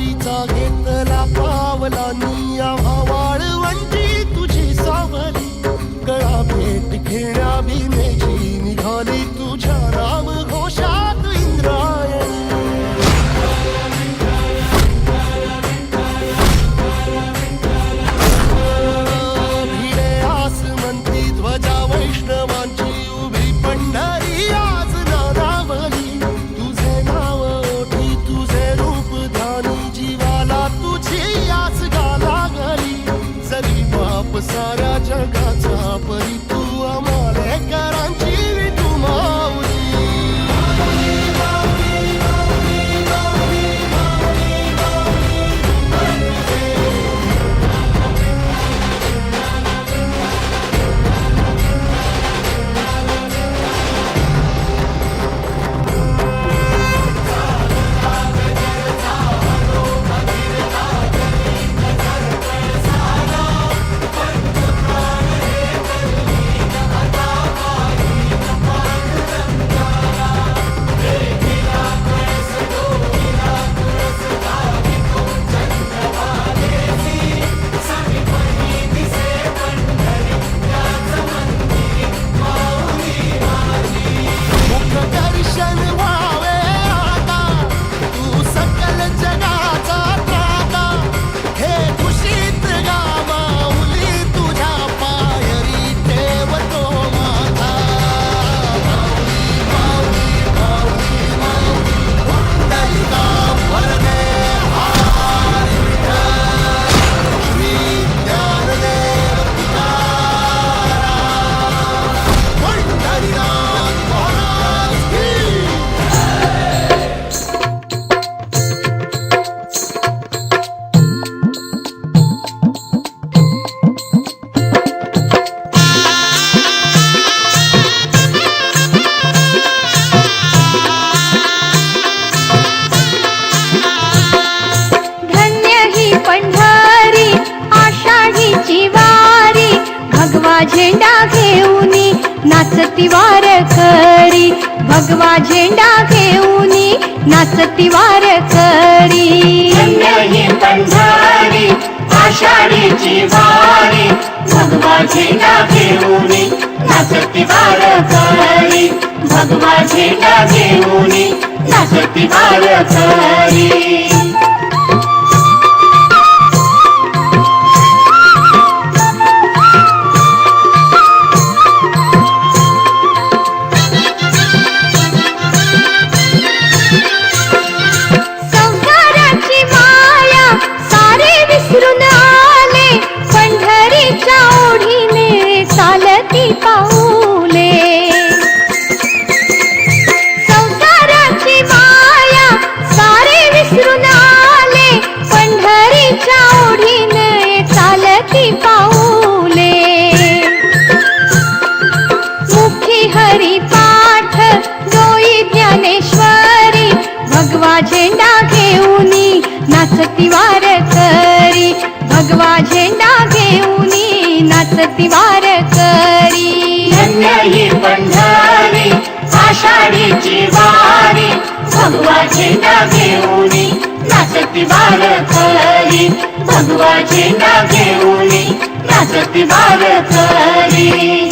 वारीचा घेतला पावलांनी आम्हा वाळवंटी तुझी सावली गळा भेट घेण्या भीमेची निघाली तुझ्या नाम घोषात इंद्रायणी भिडे आसमंती ध्वजा वैष्णवांची उभी पंढरी आज नानावली तुझे नाव ओठी तुझे रूप ध्यानी जीवाला तुझी आस गाला गली जरी बाप साऱ्या जगाचा परी तू आम्हालेकरांची विठू माऊली झेंडा घेऊनी नाचती वारकरी भगवा झेंडा घेऊनी नाचती वारकरी ही पंढरी आषाढीची वारी भगवा झेंडा घेऊनी नाचती वारकरी भगवा झेंडा घेऊनी नाचती वारकरी विसरून आले पंढरीच्या ओढीने चालती पाऊले संसाराची माया सारे विसरून आले पंढरीच्या ओढीने चालती पाऊले मुखी हरिपाठ डोई ज्ञानेश्वरी भगवा झेंडा घेऊनी नाचती वारकरी भगवा झेंडा घेऊनी नाचती वारकरी ही पंढरी आषाढीची वारी भगवा झेंडा घेऊनी नाचती वारकरी भगवा झेंडा घेऊनी नाचती वारकरी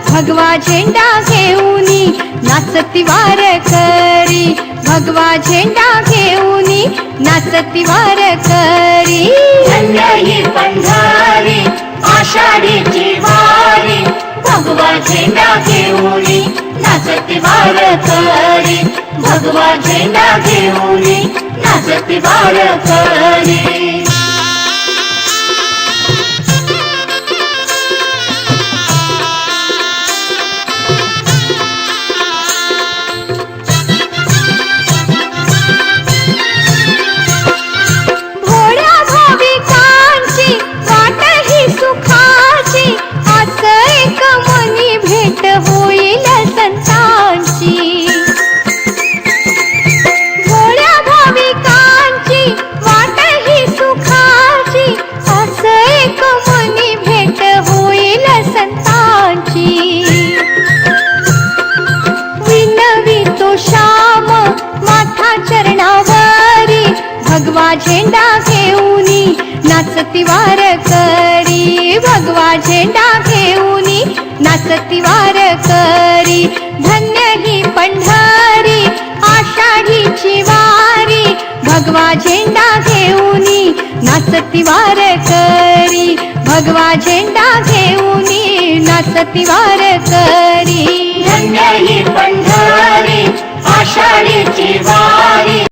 भगवा झेंडा घेऊनी नाचती वारकरी भगवा झेंडा घेऊनी नाचती वारकरी ही पंढरी आषाढीची वारी भगवा झेंडा घेऊनी नाचती वारकरी भगवा झेंडा घेऊनी नाचती वारकरी झेंडा घेऊनी नाचती वारकरी भगवा झेंडा घेऊनी नाचती वारकरी धन्य ही पंढरी आषाढीची वारी भगवा झेंडा घेऊनी नाचती वारकरी भगवा झेंडा घेऊनी नाचती वारकरी धन्य ही पंढरी आषाढीची वारी